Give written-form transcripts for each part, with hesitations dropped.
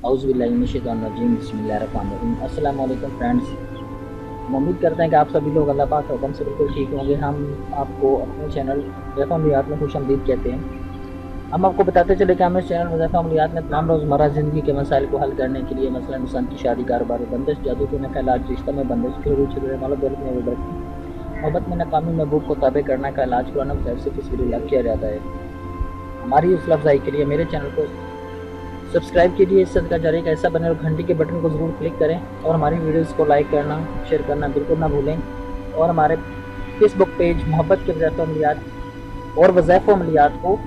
औज़ुबिल्लाहिमिनश्शैतानिर्रजीम बिस्मिल्लाहिर्रहमानिर्रहीम। अस्सलाम वालेकुम फ्रेंड्स, हम उम्मीद करते हैं कि आप सभी लोग अल्लाह पाक के हुक्म से बिल्कुल ठीक होंगे। हम आपको अपने चैनल वज़ीफ़ा अमलियात में खुशामदीद कहते हैं। हम आपको बताते चले कि हम इस चैनल वज़ीफ़ा अमलियात में तमाम रोज़मर्रा ज़िंदगी के मसाइल को हल करने के लिए मसलन इंसान की शादी, कारोबार, बंदिश, जादू के ख़यालात, रिश्ता में बंदिश, फिर छिड़े मालो दौलत में बेबरकती, मोहब्बत में नाकामी, महबूब को ताबे करने का इलाज कुरान और से तस्वीर किया जाता है। हमारी हौसला अफजाई के लिए मेरे चैनल को सब्सक्राइब कीजिए। इस सदका जारी का ऐसा बने और घंटी के बटन को ज़रूर क्लिक करें और हमारी वीडियोस को लाइक करना, शेयर करना बिल्कुल ना भूलें। और हमारे फेसबुक पेज मोहब्बत के वज़ीफ़ा अमलियात और वज़ीफ़ा अमलियात को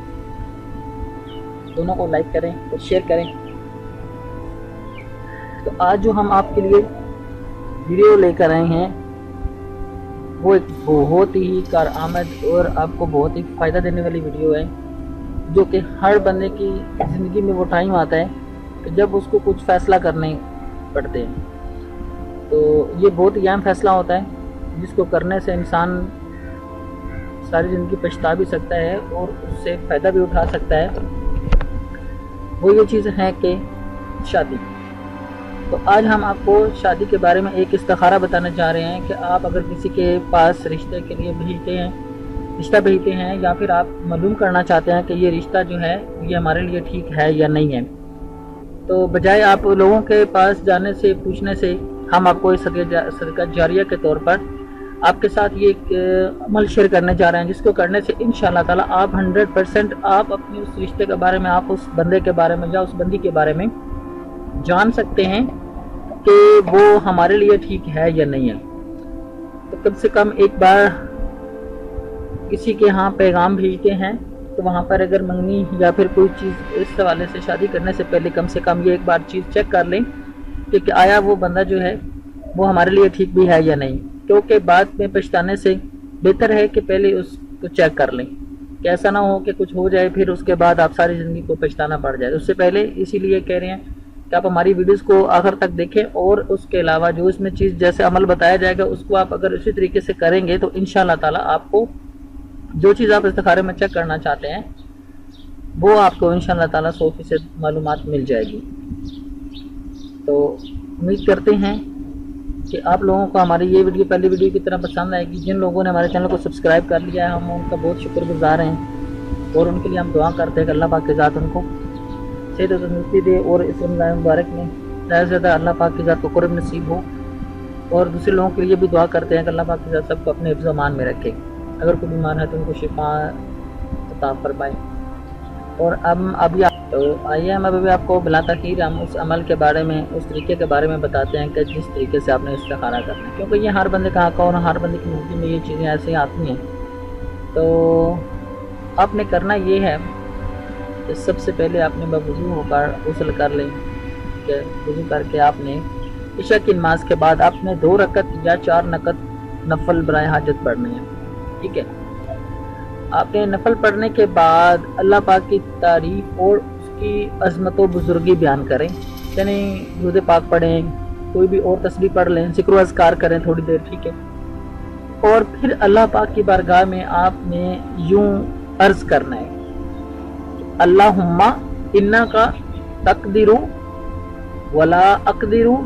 दोनों को लाइक करें और शेयर करें। तो आज जो हम आपके लिए वीडियो लेकर आए हैं वो एक बहुत ही कारआमद और आपको बहुत ही फ़ायदा देने वाली वीडियो है, जो कि हर बंदे की ज़िंदगी में वो टाइम आता है कि जब उसको कुछ फ़ैसला करने पड़ते हैं। तो ये बहुत ही अहम फ़ैसला होता है जिसको करने से इंसान सारी ज़िंदगी पछता भी सकता है और उससे फ़ायदा भी उठा सकता है। वो ये चीज़ है कि शादी। तो आज हम आपको शादी के बारे में एक इस्तिखारा बताना चाह रहे हैं कि आप अगर किसी के पास रिश्ते के लिए रिश्ता भेजते हैं या फिर आप मालूम करना चाहते हैं कि ये रिश्ता जो है ये हमारे लिए ठीक है या नहीं है, तो बजाय आप लोगों के पास जाने से पूछने से हम आपको इस सदका जारिया के तौर पर आपके साथ ये एक अमल शेयर करने जा रहे हैं, जिसको करने से इंशाअल्लाह ताला आप 100% आप अपने उस रिश्ते के बारे में, आप उस बंदे के बारे में या उस बंदी के बारे में जान सकते हैं कि वो हमारे लिए ठीक है या नहीं है। तो कम से कम एक बार किसी के यहाँ पैगाम भेजते हैं तो वहाँ पर अगर मंगनी या फिर कोई चीज़ इस हवाले से शादी करने से पहले कम से कम ये एक बार चीज़ चेक कर लें कि आया वो बंदा जो है वो हमारे लिए ठीक भी है या नहीं, क्योंकि बाद में पछताने से बेहतर है कि पहले उसको चेक कर लें कि ऐसा ना हो कि कुछ हो जाए फिर उसके बाद आप सारी ज़िंदगी को पछताना पड़ जाए। उससे पहले इसीलिए कह रहे हैं कि आप हमारी वीडियोस को आखिर तक देखें और उसके अलावा जो इसमें चीज़ जैसे अमल बताया जाएगा उसको आप अगर इसी तरीके से करेंगे तो इंशाअल्लाह ताला आपको जो चीज़ आप इस्तिखारे में चेक करना चाहते हैं वो आपको इंशाअल्लाह ताला 100% मालूमात मिल जाएगी। तो उम्मीद करते हैं कि आप लोगों को हमारी ये वीडियो पहली वीडियो की तरह पसंद आएगी। जिन लोगों ने हमारे चैनल को सब्सक्राइब कर लिया है हम उनका बहुत शुक्रगुजार हैं और उनके लिए हम दुआ करते हैं कि अल्लाह पाक के ज़ात उनको सेहत और तंदुरुस्ती दे और इस रमज़ान मुबारक में ज़्यादा से ज़्यादा अल्लाह पाक के ज़ात को कुर्ब नसीब हो। और दूसरे लोगों के लिए भी दुआ करते हैं कि अल्लाह पाक के ज़ात सबको अपने हिफ्ज़ अमान में रखे। अगर कोई बीमार है तो उनको शिफा अता फरमाए। और आइए हम अभी आपको बिला तख़ीर हम उस अमल के बारे में, उस तरीके के बारे में बताते हैं कि जिस तरीके से आपने इस्तिखारा करना है, क्योंकि ये हर बंदे का हक़ और हर बंदे की ज़िंदगी में ये चीज़ें ऐसे आती हैं। तो आपने करना ये है कि सबसे पहले आपने बवुज़ू होकर गुस्ल कर लें। कि वज़ू करके आपने इशा की नमाज के बाद आपने 2 रकत या 4 रकत नफल बराए हाजत पढ़ने हैं। ठीक है, आपने नफल पढ़ने के बाद अल्लाह पाक की तारीफ और उसकी अज़मत व बुज़ुर्गी बयान करें। यानी दुरूद पाक पढ़ें, कोई भी और तस्बीह पढ़ लें, ज़िक्र व अज़कार करें थोड़ी देर। ठीक है, और फिर अल्लाह पाक की बारगाह में आपने यूं अर्ज़ करना है, अल्लाहुम्मा इन्ना का तक़दिरु वला अक़दिरु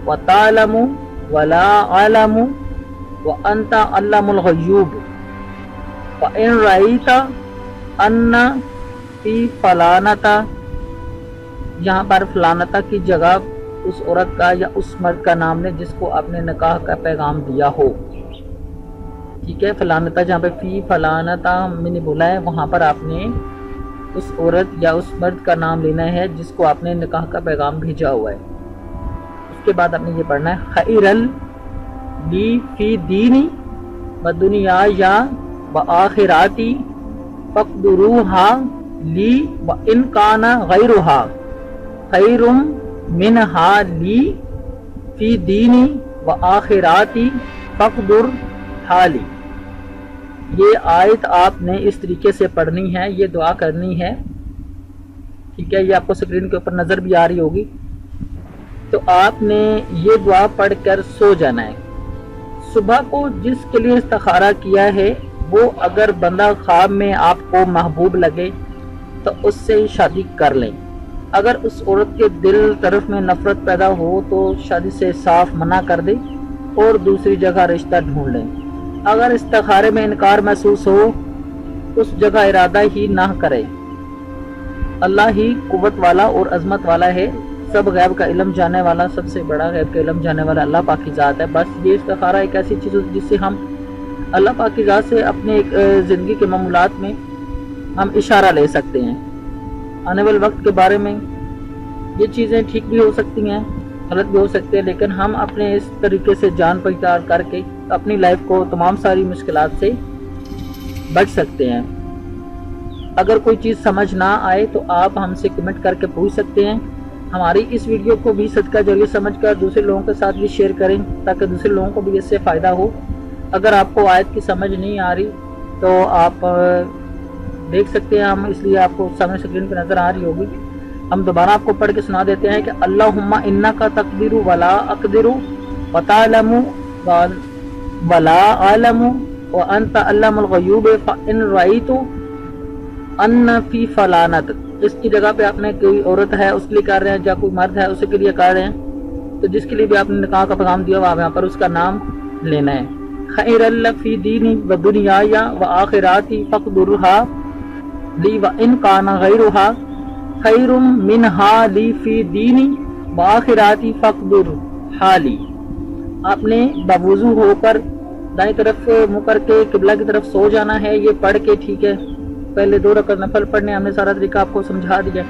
व तालमु वला आलमु व अंता अल्लामुल ग़य्यूब व इन रईता अन्ना फी फलानता। यहाँ पर फलानता की जगह उस औरत का या उस मर्द का नाम लें जिसको आपने निकाह का पैगाम दिया हो। ठीक है, फलानता जहाँ पे फी फलानता मैंने बोला है वहाँ पर आपने उस औरत या उस मर्द का नाम लेना है जिसको आपने निकाह का पैगाम भेजा हुआ है। उसके बाद आपने ये पढ़ना है, खैरल ली फी दीनी व दुनिया या व आखिराती फक़दुरूहा ली व इन काना गैरुहा खैरुम मिनहा ली फी दीनी व आखिराती फक़दुर हाली। ये आयत आपने इस तरीके से पढ़नी है, ये दुआ करनी है। ठीक है, ये आपको स्क्रीन के ऊपर नज़र भी आ रही होगी। तो आपने ये दुआ पढ़कर सो जाना है। सुबह को जिसके लिए इस्तिखारा किया है वो अगर बंदा ख्वाब में आपको महबूब लगे तो उससे शादी कर लें। اگر اس عورت کے دل طرف میں نفرت پیدا ہو تو شادی سے صاف منع کر دے اور دوسری جگہ رشتہ ڈھونڈ لیں۔ اگر استخارے میں انکار محسوس ہو اس جگہ ارادہ ہی نہ کرے۔ اللہ ہی قوت والا اور عظمت والا ہے، سب غیب کا علم جاننے والا، سب سے بڑا غیب کا علم جاننے والا اللہ پاک کی ذات ہے۔ بس یہ استخارہ ایک ایسی چیز ہے جس سے ہم اللہ پاک کی ذات سے اپنے ایک زندگی کے معاملات میں ہم اشارہ لے سکتے ہیں۔ آنے والے وقت کے بارے میں یہ چیزیں ٹھیک بھی ہو سکتی ہیں، غلط بھی ہو سکتے ہیں، لیکن ہم اپنے اس طریقے سے جان پہچان کر کے اپنی لائف کو تمام ساری مشکلات سے بچ سکتے ہیں۔ اگر کوئی چیز سمجھ نہ آئے تو آپ ہم سے کمنٹ کر کے پوچھ سکتے ہیں۔ ہماری اس ویڈیو کو بھی صدقہ جاریہ سمجھ کر دوسرے لوگوں کے ساتھ بھی شیئر کریں تاکہ دوسرے لوگوں کو بھی اس سے فائدہ ہو۔ اگر آپ کو آیت کی سمجھ نہیں آ رہی تو آپ دیکھ سکتے ہیں، ہم اس لیے آپ کو سامنے اسکرین پہ نظر آ رہی ہوگی، ہم دوبارہ آپ کو پڑھ کے سنا دیتے ہیں کہ اللہم انک تقدر ولا اقدر وتعلم ولا اعلم وانت علام الغیوب فان رأیت ان فی فلانت۔ اس کی جگہ پہ آپ نے کوئی عورت ہے اس کے لیے کر رہے ہیں، یا کوئی مرد ہے اس کے لیے کر رہے ہیں، تو جس کے لیے بھی آپ نے نکاح کا پیغام دیا آپ یہاں پر اس کا نام لینا ہے۔ خیر اللہ فی دینی و دنیای و آخراتی فقدرہا لی و ان کان غیرہا خیر منہا لی فی دینی و آخراتی فقدرہا لی۔ آپ نے باوضو ہو کر دائیں طرف منہ کر کے قبلہ کی طرف سو جانا ہے، یہ پڑھ کے، ٹھیک ہے، پہلے 2 رکعت نفل پڑھنے، ہم نے سارا طریقہ آپ کو سمجھا دیا،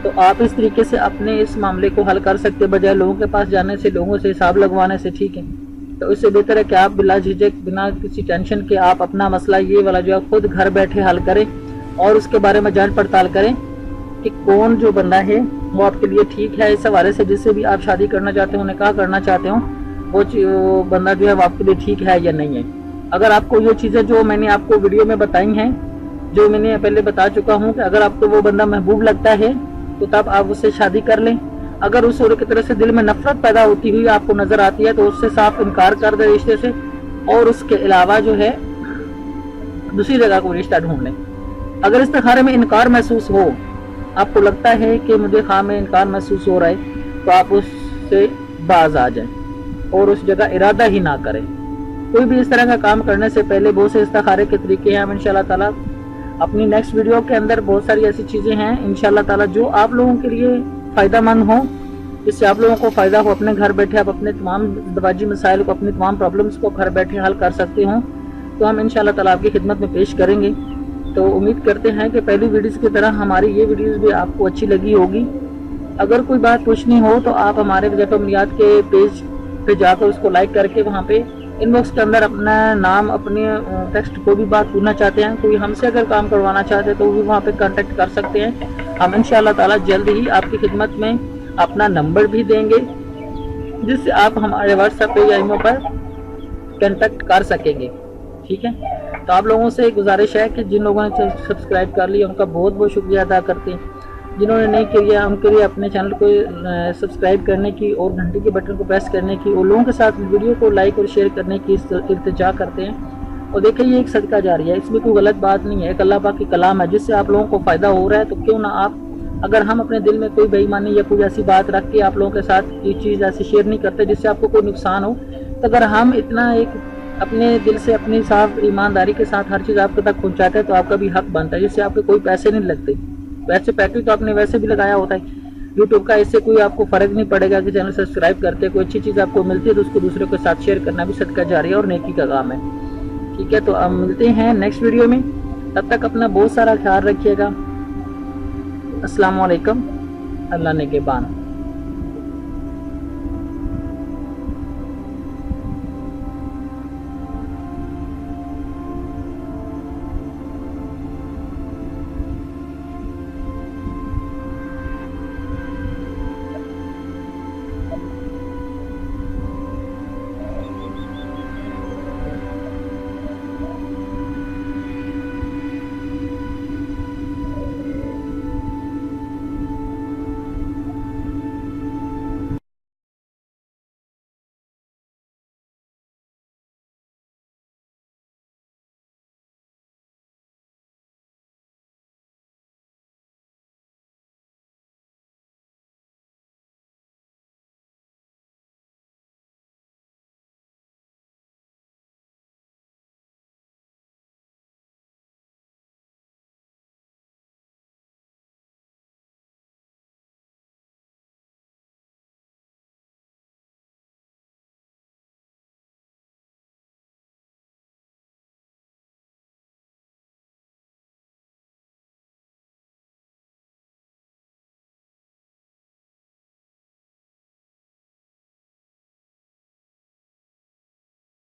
تو آپ اس طریقے سے اپنے اس معاملے کو حل کر سکتے بجائے لوگوں کے پاس جانے سے، لوگوں سے حساب لگوانے سے، ٹھیک ہے۔ تو اس سے بہتر ہے کہ آپ بلا جھجک، بنا کسی ٹینشن کے آپ اپنا مسئلہ یہ والا جو ہے خود گھر بیٹھے حل کریں اور اس کے بارے میں جانچ پڑتال کریں کہ کون جو بندہ ہے وہ آپ کے لیے ٹھیک ہے، اس حوالے سے جس سے بھی آپ شادی کرنا چاہتے ہو، نکاح کرنا چاہتے ہو، وہ بندہ جو ہے وہ آپ کے لیے ٹھیک ہے یا نہیں ہے۔ اگر آپ کو یہ چیزیں جو میں نے آپ کو ویڈیو میں بتائی ہیں، جو میں نے پہلے بتا چکا ہوں کہ اگر آپ کو وہ بندہ محبوب لگتا ہے تو تب آپ اس سے شادی کر لیں۔ اگر اس عورت کی طرف سے دل میں نفرت پیدا ہوتی ہوئی آپ کو نظر آتی ہے تو اس سے صاف انکار کر دیں رشتے سے، اور اس کے علاوہ جو ہے دوسری جگہ کو رشتہ ڈھونڈ لیں۔ اگر استخارے میں انکار محسوس ہو، آپ کو لگتا ہے کہ مجھے خواہ میں انکار محسوس ہو رہا ہے، تو آپ اس سے باز آ جائیں اور اس جگہ ارادہ ہی نہ کریں۔ کوئی بھی اس طرح کا کام کرنے سے پہلے بہت سے استخارے کے طریقے ہیں، ہم انشاءاللہ تعالیٰ اپنی نیکسٹ ویڈیو کے اندر بہت ساری ایسی چیزیں ہیں انشاءاللہ تعالیٰ جو آپ لوگوں کے لیے فائدہ مند ہوں، جس سے آپ لوگوں کو فائدہ ہو، اپنے گھر بیٹھے آپ اپنے تمام ازدواجی مسائل کو، اپنی تمام پرابلمس کو گھر بیٹھے حل کر سکتے ہوں، تو ہم انشاءاللہ تعالیٰ آپ کی خدمت میں پیش کریں گے۔ تو امید کرتے ہیں کہ پہلی ویڈیوز کی طرح ہماری یہ ویڈیوز بھی آپ کو اچھی لگی ہوگی۔ اگر کوئی بات پوچھنی ہو تو آپ ہمارے وظیفہ عملیات کے پیج پہ جا کر اس کو لائک کر کے وہاں پہ ان باکس کے اندر اپنا نام، اپنے ٹیکسٹ کو بھی بات پوچھنا چاہتے ہیں، کوئی ہم سے اگر کام کروانا چاہتے ہیں تو وہ بھی وہاں پہ کانٹیکٹ کر سکتے ہیں۔ ہم انشاءاللہ تعالیٰ جلد ہی آپ کی خدمت میں اپنا نمبر بھی دیں گے جس سے آپ ہمارے واٹس ایپ پہ یا ایمو پر کانٹیکٹ کر سکیں گے، ٹھیک ہے۔ تو آپ لوگوں سے گزارش ہے کہ جن لوگوں نے سبسکرائب کر لیا ان کا بہت بہت شکریہ ادا کرتے ہیں، جنہوں نے نہیں کیا ان کے لیے اپنے چینل کو سبسکرائب کرنے کی اور گھنٹی کے بٹن کو پریس کرنے کی اور لوگوں کے ساتھ ویڈیو کو لائک اور شیئر کرنے کی التجا کرتے ہیں۔ اور دیکھیں یہ ایک صدقہ جاریہ ہے، اس میں کوئی غلط بات نہیں ہے، ایک اللہ پاک کی کلام ہے جس سے آپ لوگوں کو فائدہ ہو رہا ہے، تو کیوں نہ آپ، اگر ہم اپنے دل میں کوئی بے ایمانی یا کوئی ایسی بات رکھ کے آپ لوگوں کے ساتھ یہ چیز ایسی شیئر نہیں کرتے جس سے آپ کو کوئی نقصان ہو، تو اگر ہم اتنا ایک اپنے دل سے اپنی صاف ایمانداری کے ساتھ ہر چیز آپ تک پہنچاتے ہیں تو آپ کا بھی حق بنتا ہے، جس سے آپ کے کوئی پیسے نہیں لگتے۔ ویسے پیکج تو آپ نے ویسے بھی لگایا ہوتا ہے یوٹیوب کا، اس سے کوئی آپ کو فرق نہیں پڑے گا کہ چینل سبسکرائب کرتے، کوئی اچھی چیز آپ کو ملتی ہے تو اس کو دوسروں کے ساتھ شیئر کرنا بھی صدقہ جاریہ اور نیکی کا کام ہے، ٹھیک ہے۔ تو ہم ملتے ہیں نیکسٹ ویڈیو میں، تب تک اپنا بہت سارا خیال رکھیے گا۔ السلام علیکم، اللہ نگہبان۔